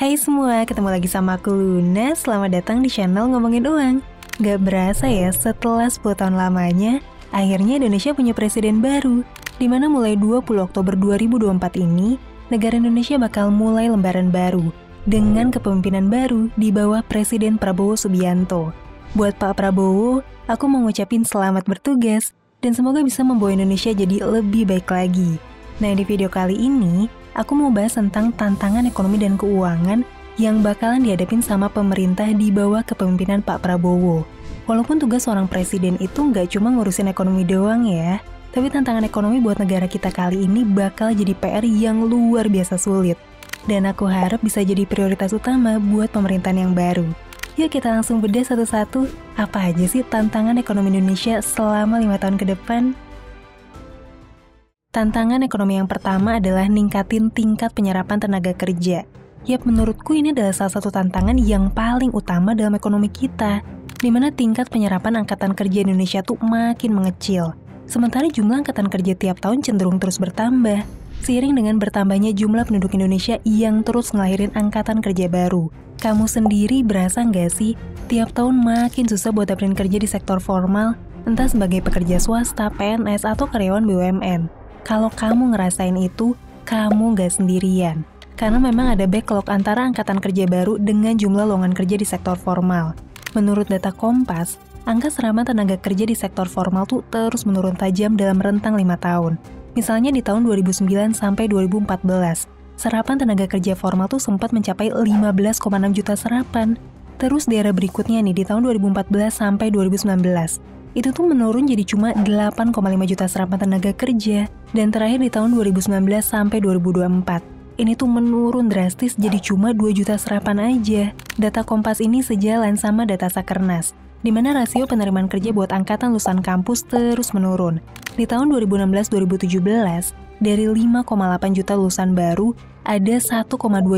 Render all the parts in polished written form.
Hai semua, ketemu lagi sama aku Luna. Selamat datang di channel Ngomongin Uang. Gak berasa ya, setelah 10 tahun lamanya, akhirnya Indonesia punya presiden baru. Dimana mulai 20 Oktober 2024 ini, negara Indonesia bakal mulai lembaran baru dengan kepemimpinan baru di bawah Presiden Prabowo Subianto. Buat Pak Prabowo, aku mau ngucapin selamat bertugas dan semoga bisa membawa Indonesia jadi lebih baik lagi. Nah, di video kali ini, aku mau bahas tentang tantangan ekonomi dan keuangan yang bakalan dihadapin sama pemerintah di bawah kepemimpinan Pak Prabowo. Walaupun tugas seorang presiden itu nggak cuma ngurusin ekonomi doang ya, tapi tantangan ekonomi buat negara kita kali ini bakal jadi PR yang luar biasa sulit. Dan aku harap bisa jadi prioritas utama buat pemerintahan yang baru. Yuk kita langsung bedah satu-satu, apa aja sih tantangan ekonomi Indonesia selama 5 tahun ke depan? Tantangan ekonomi yang pertama adalah ningkatin tingkat penyerapan tenaga kerja. Yap, menurutku ini adalah salah satu tantangan yang paling utama dalam ekonomi kita, di mana tingkat penyerapan angkatan kerja Indonesia tuh makin mengecil. Sementara jumlah angkatan kerja tiap tahun cenderung terus bertambah, seiring dengan bertambahnya jumlah penduduk Indonesia yang terus ngelahirin angkatan kerja baru. Kamu sendiri berasa nggak sih, tiap tahun makin susah buat dapetin kerja di sektor formal, entah sebagai pekerja swasta, PNS, atau karyawan BUMN. Kalau kamu ngerasain itu, kamu gak sendirian. Karena memang ada backlog antara angkatan kerja baru dengan jumlah lowongan kerja di sektor formal. Menurut data Kompas, angka serapan tenaga kerja di sektor formal tuh terus menurun tajam dalam rentang 5 tahun. Misalnya di tahun 2009 sampai 2014, serapan tenaga kerja formal tuh sempat mencapai 15,6 juta serapan. Terus di era berikutnya nih, di tahun 2014 sampai 2019, itu tuh menurun jadi cuma 8,5 juta serapan tenaga kerja. Dan terakhir di tahun 2019 sampai 2024, ini tuh menurun drastis jadi cuma 2 juta serapan aja. Data Kompas ini sejalan sama data Sakernas, di mana rasio penerimaan kerja buat angkatan lulusan kampus terus menurun. Di tahun 2016-2017, dari 5,8 juta lulusan baru, ada 1,2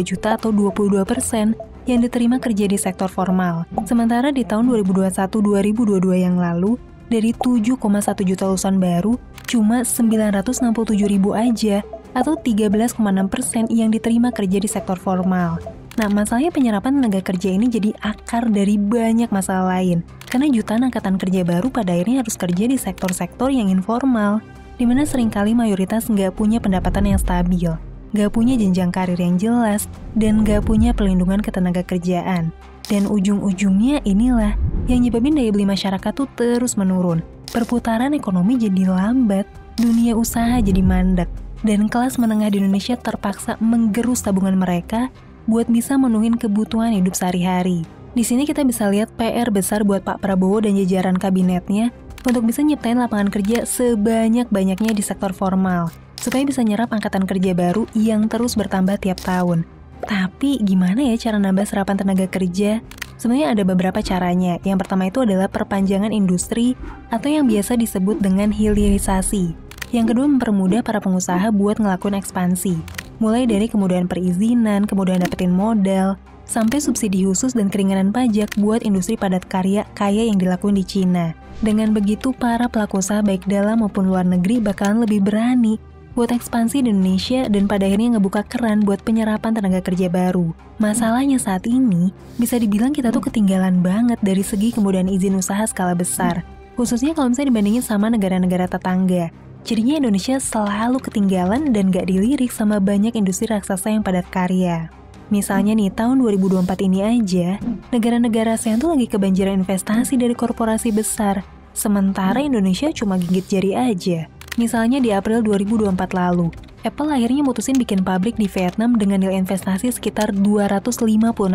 juta atau 22% yang diterima kerja di sektor formal. Sementara di tahun 2021-2022 yang lalu, dari 7,1 juta lulusan baru, cuma 967 ribu aja, atau 13,6% yang diterima kerja di sektor formal. Nah, masalahnya penyerapan tenaga kerja ini jadi akar dari banyak masalah lain, karena jutaan angkatan kerja baru pada akhirnya harus kerja di sektor-sektor yang informal, di mana seringkali mayoritas nggak punya pendapatan yang stabil, gak punya jenjang karir yang jelas, dan gak punya perlindungan ketenaga kerjaan. Dan ujung-ujungnya inilah yang nyebabin daya beli masyarakat tuh terus menurun. Perputaran ekonomi jadi lambat, dunia usaha jadi mandek, dan kelas menengah di Indonesia terpaksa menggerus tabungan mereka buat bisa menuhin kebutuhan hidup sehari-hari. Di sini kita bisa lihat PR besar buat Pak Prabowo dan jajaran kabinetnya untuk bisa nyiptain lapangan kerja sebanyak-banyaknya di sektor formal, supaya bisa nyerap angkatan kerja baru yang terus bertambah tiap tahun. Tapi gimana ya cara nambah serapan tenaga kerja? Sebenarnya ada beberapa caranya. Yang pertama itu adalah perpanjangan industri atau yang biasa disebut dengan hilirisasi. Yang kedua, mempermudah para pengusaha buat ngelakuin ekspansi. Mulai dari kemudahan perizinan, kemudahan dapetin modal, sampai subsidi khusus dan keringanan pajak buat industri padat karya kayak yang dilakuin di Cina. Dengan begitu, para pelaku usaha baik dalam maupun luar negeri bakalan lebih berani buat ekspansi di Indonesia dan pada akhirnya ngebuka keran buat penyerapan tenaga kerja baru. Masalahnya saat ini, bisa dibilang kita tuh ketinggalan banget dari segi kemudahan izin usaha skala besar. Khususnya kalau misalnya dibandingin sama negara-negara tetangga. Jadinya Indonesia selalu ketinggalan dan gak dilirik sama banyak industri raksasa yang padat karya. Misalnya nih, tahun 2024 ini aja, negara-negara ASEAN tuh lagi kebanjiran investasi dari korporasi besar. Sementara Indonesia cuma gigit jari aja. Misalnya di April 2024 lalu, Apple akhirnya mutusin bikin pabrik di Vietnam dengan nilai investasi sekitar 256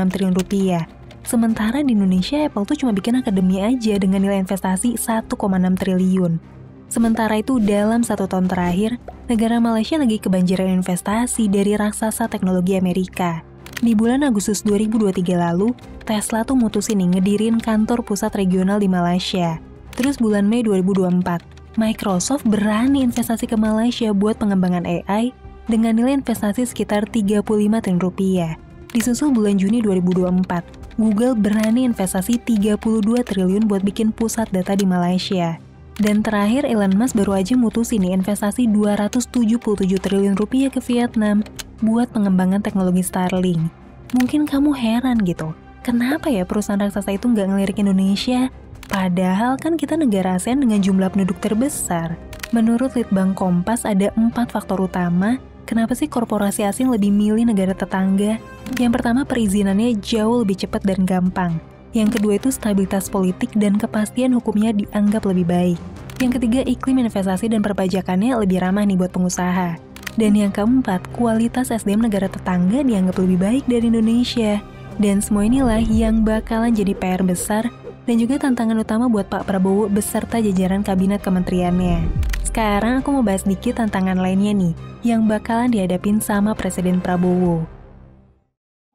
triliun rupiah. Sementara di Indonesia, Apple tuh cuma bikin akademi aja dengan nilai investasi 1,6 triliun. Sementara itu, dalam 1 tahun terakhir, negara Malaysia lagi kebanjiran investasi dari raksasa teknologi Amerika. Di bulan Agustus 2023 lalu, Tesla tuh mutusin nih ngedirin kantor pusat regional di Malaysia. Terus bulan Mei 2024, Microsoft berani investasi ke Malaysia buat pengembangan AI dengan nilai investasi sekitar 35 triliun rupiah. Disusul bulan Juni 2024, Google berani investasi 32 triliun buat bikin pusat data di Malaysia. Dan terakhir, Elon Musk baru aja mutusin nih investasi 277 triliun rupiah ke Vietnam buat pengembangan teknologi Starlink. Mungkin kamu heran gitu, kenapa ya perusahaan raksasa itu nggak ngelirik Indonesia? Padahal kan kita negara ASEAN dengan jumlah penduduk terbesar. Menurut Litbang Kompas ada 4 faktor utama kenapa sih korporasi asing lebih milih negara tetangga. Yang pertama, perizinannya jauh lebih cepat dan gampang. Yang kedua itu stabilitas politik dan kepastian hukumnya dianggap lebih baik. Yang ketiga, iklim investasi dan perpajakannya lebih ramah nih buat pengusaha. Dan yang keempat, kualitas SDM negara tetangga dianggap lebih baik dari Indonesia. Dan semua inilah yang bakalan jadi PR besar dan juga tantangan utama buat Pak Prabowo beserta jajaran kabinet kementeriannya. Sekarang aku mau bahas dikit tantangan lainnya nih, yang bakalan dihadapin sama Presiden Prabowo.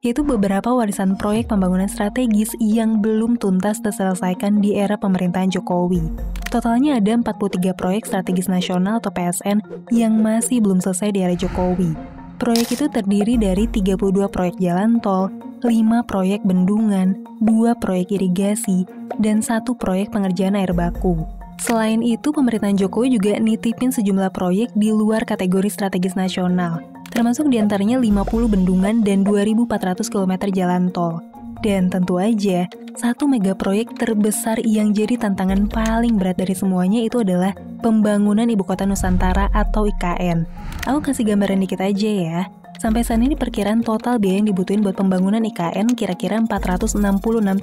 Yaitu beberapa warisan proyek pembangunan strategis yang belum tuntas terselesaikan di era pemerintahan Jokowi. Totalnya ada 43 proyek strategis nasional atau PSN yang masih belum selesai di era Jokowi. Proyek itu terdiri dari 32 proyek jalan tol, 5 proyek bendungan, 2 proyek irigasi, dan 1 proyek pengerjaan air baku. Selain itu, pemerintahan Jokowi juga nitipin sejumlah proyek di luar kategori strategis nasional, termasuk diantaranya 50 bendungan dan 2.400 km jalan tol. Dan tentu aja, satu mega proyek terbesar yang jadi tantangan paling berat dari semuanya itu adalah pembangunan Ibu Kota Nusantara atau IKN. Aku kasih gambaran dikit aja ya. Sampai saat ini perkiraan total biaya yang dibutuhin buat pembangunan IKN kira-kira 466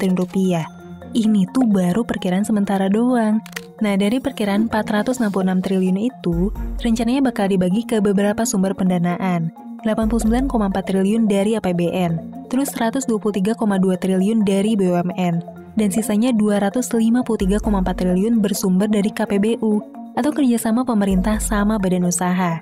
triliun rupiah. Ini tuh baru perkiraan sementara doang. Nah, dari perkiraan 466 triliun itu, rencananya bakal dibagi ke beberapa sumber pendanaan. 89,4 triliun dari APBN, terus 123,2 triliun dari BUMN, dan sisanya 253,4 triliun bersumber dari KPBU, atau kerjasama pemerintah sama badan usaha.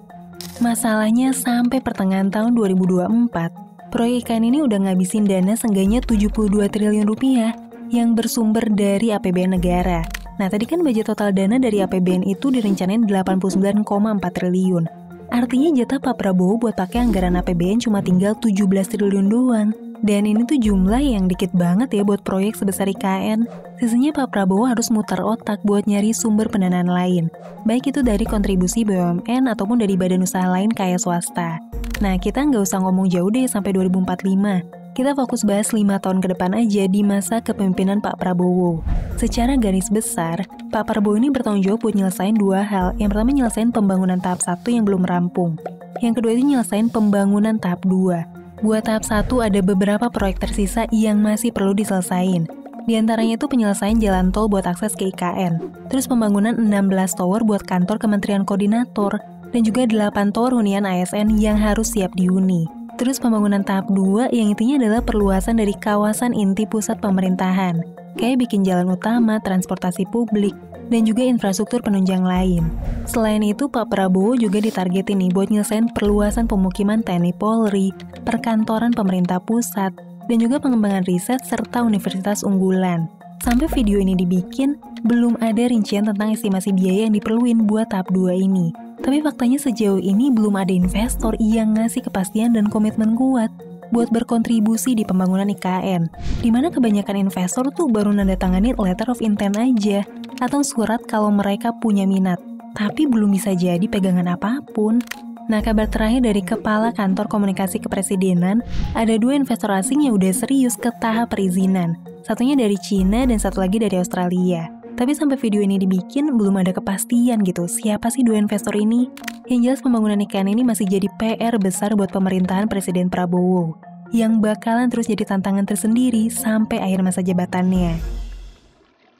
Masalahnya sampai pertengahan tahun 2024, proyek IKN ini udah ngabisin dana seenggaknya 72 triliun rupiah yang bersumber dari APBN negara. Nah, tadi kan budget total dana dari APBN itu direncanain 89,4 triliun. Artinya jatah Pak Prabowo buat pakai anggaran APBN cuma tinggal 17 triliun doang. Dan ini tuh jumlah yang dikit banget ya buat proyek sebesar IKN. Sisanya Pak Prabowo harus muter otak buat nyari sumber pendanaan lain. Baik itu dari kontribusi BUMN ataupun dari badan usaha lain kayak swasta. Nah, kita nggak usah ngomong jauh deh sampai 2045. Kita fokus bahas 5 tahun ke depan aja di masa kepemimpinan Pak Prabowo. Secara garis besar, Pak Prabowo ini bertanggung jawab buat nyelesain 2 hal. Yang pertama nyelesain pembangunan tahap 1 yang belum rampung. Yang kedua itu nyelesain pembangunan tahap 2. Buat tahap 1 ada beberapa proyek tersisa yang masih perlu diselesain. Di antaranya itu penyelesaian jalan tol buat akses ke IKN. Terus pembangunan 16 tower buat kantor Kementerian Koordinator. Dan juga 8 tower hunian ASN yang harus siap dihuni. Terus pembangunan tahap 2 yang intinya adalah perluasan dari kawasan inti pusat pemerintahan, kayak bikin jalan utama, transportasi publik, dan juga infrastruktur penunjang lain. Selain itu, Pak Prabowo juga ditargetin nih buat nyelesain perluasan pemukiman TNI Polri, perkantoran pemerintah pusat, dan juga pengembangan riset serta universitas unggulan. Sampai video ini dibikin, belum ada rincian tentang estimasi biaya yang diperluin buat tahap 2 ini. Tapi faktanya sejauh ini belum ada investor yang ngasih kepastian dan komitmen kuat buat berkontribusi di pembangunan IKN, di mana kebanyakan investor tuh baru nandatangani letter of intent aja, atau surat kalau mereka punya minat, tapi belum bisa jadi pegangan apapun. Nah, kabar terakhir dari Kepala Kantor Komunikasi Kepresidenan, ada 2 investor asing yang udah serius ke tahap perizinan. Satunya dari Cina dan satu lagi dari Australia. Tapi sampai video ini dibikin, belum ada kepastian gitu, siapa sih 2 investor ini? Yang jelas pembangunan IKN ini masih jadi PR besar buat pemerintahan Presiden Prabowo, yang bakalan terus jadi tantangan tersendiri sampai akhir masa jabatannya.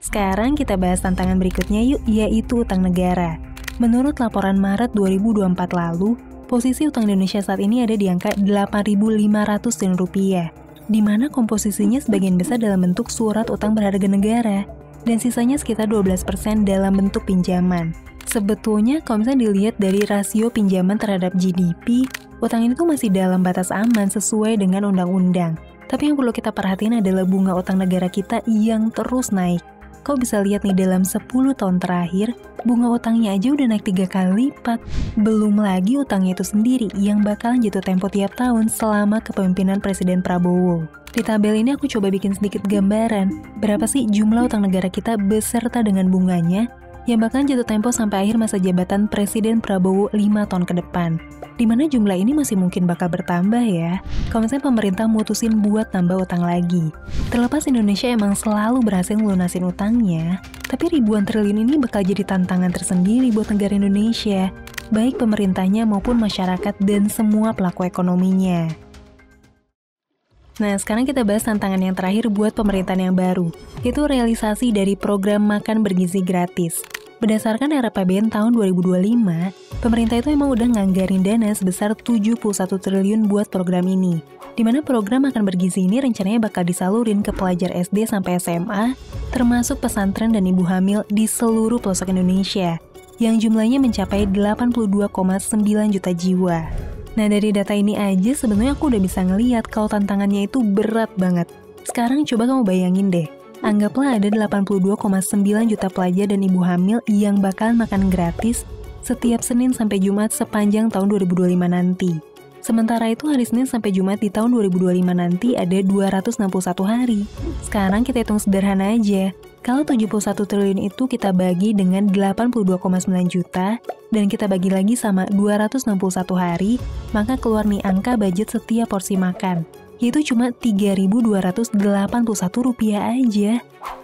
Sekarang kita bahas tantangan berikutnya yuk, yaitu utang negara. Menurut laporan Maret 2024 lalu, posisi utang Indonesia saat ini ada di angka 8.500 triliun rupiah, di mana komposisinya sebagian besar dalam bentuk surat utang berharga negara, dan sisanya sekitar 12% dalam bentuk pinjaman. Sebetulnya kalau misalnya dilihat dari rasio pinjaman terhadap GDP, utang ini tuh masih dalam batas aman sesuai dengan undang-undang. Tapi yang perlu kita perhatiin adalah bunga utang negara kita yang terus naik. Kau bisa lihat nih dalam 10 tahun terakhir, bunga utangnya aja udah naik 3 kali lipat. Belum lagi utangnya itu sendiri yang bakalan jatuh tempo tiap tahun selama kepemimpinan Presiden Prabowo. Di tabel ini aku coba bikin sedikit gambaran, berapa sih jumlah utang negara kita beserta dengan bunganya yang bahkan jatuh tempo sampai akhir masa jabatan Presiden Prabowo 5 tahun ke depan. Dimana jumlah ini masih mungkin bakal bertambah ya, kalau misalnya pemerintah mutusin buat tambah utang lagi. Terlepas Indonesia emang selalu berhasil lunasin utangnya, tapi ribuan triliun ini bakal jadi tantangan tersendiri buat negara Indonesia, baik pemerintahnya maupun masyarakat dan semua pelaku ekonominya. Nah, sekarang kita bahas tantangan yang terakhir buat pemerintahan yang baru, yaitu realisasi dari program makan bergizi gratis. Berdasarkan RAPBN tahun 2025, pemerintah itu emang udah nganggarin dana sebesar 71 triliun buat program ini, di mana program makan bergizi ini rencananya bakal disalurin ke pelajar SD sampai SMA, termasuk pesantren dan ibu hamil di seluruh pelosok Indonesia, yang jumlahnya mencapai 82,9 juta jiwa. Nah, dari data ini aja sebenarnya aku udah bisa ngeliat kalau tantangannya itu berat banget. Sekarang coba kamu bayangin deh, anggaplah ada 82,9 juta pelajar dan ibu hamil yang bakal makan gratis setiap Senin sampai Jumat sepanjang tahun 2025 nanti. Sementara itu hari Senin sampai Jumat di tahun 2025 nanti ada 261 hari. Sekarang kita hitung sederhana aja. Kalau 71 triliun itu kita bagi dengan 82,9 juta dan kita bagi lagi sama 261 hari, maka keluar nih angka budget setiap porsi makan, yaitu cuma Rp3.281 aja.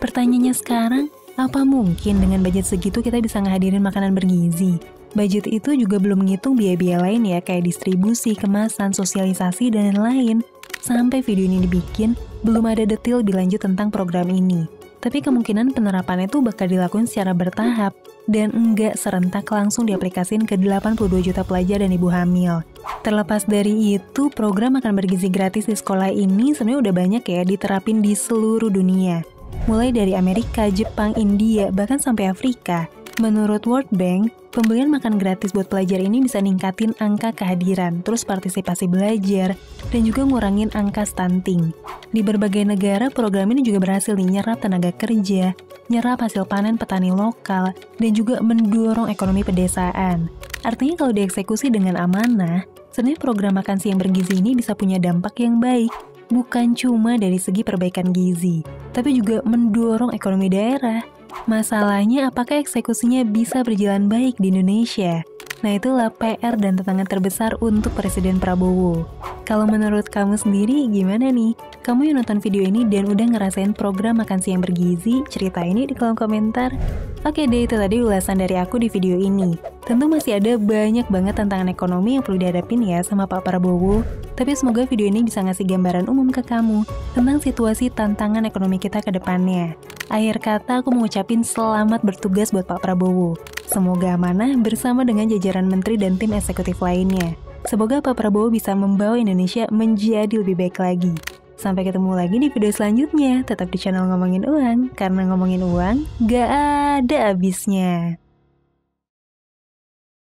Pertanyaannya sekarang, apa mungkin dengan budget segitu kita bisa ngehadirin makanan bergizi? Budget itu juga belum menghitung biaya-biaya lain ya, kayak distribusi, kemasan, sosialisasi, dan lain-lain. Sampai video ini dibikin, belum ada detail lebih lanjut tentang program ini. Tapi kemungkinan penerapannya itu bakal dilakukan secara bertahap dan enggak serentak langsung diaplikasikan ke 82 juta pelajar dan ibu hamil. Terlepas dari itu, program makan bergizi gratis di sekolah ini sebenarnya udah banyak ya diterapin di seluruh dunia. Mulai dari Amerika, Jepang, India, bahkan sampai Afrika. Menurut World Bank, pembelian makan gratis buat pelajar ini bisa ningkatin angka kehadiran, terus partisipasi belajar, dan juga ngurangin angka stunting. Di berbagai negara, program ini juga berhasil nyerap tenaga kerja, nyerap hasil panen petani lokal, dan juga mendorong ekonomi pedesaan. Artinya kalau dieksekusi dengan amanah, sebenarnya program makan siang bergizi ini bisa punya dampak yang baik, bukan cuma dari segi perbaikan gizi, tapi juga mendorong ekonomi daerah. Masalahnya apakah eksekusinya bisa berjalan baik di Indonesia? Nah, itulah PR dan tantangan terbesar untuk Presiden Prabowo. Kalau menurut kamu sendiri gimana nih? Kamu yang nonton video ini dan udah ngerasain program makan siang bergizi? Cerita ini di kolom komentar. Oke deh, itu tadi ulasan dari aku di video ini. Tentu masih ada banyak banget tantangan ekonomi yang perlu dihadapin ya sama Pak Prabowo. Tapi semoga video ini bisa ngasih gambaran umum ke kamu tentang situasi tantangan ekonomi kita ke depannya. Akhir kata, aku mengucapin selamat bertugas buat Pak Prabowo. Semoga amanah bersama dengan jajaran menteri dan tim eksekutif lainnya. Semoga Pak Prabowo bisa membawa Indonesia menjadi lebih baik lagi. Sampai ketemu lagi di video selanjutnya. Tetap di channel Ngomongin Uang, karena ngomongin uang gak ada habisnya.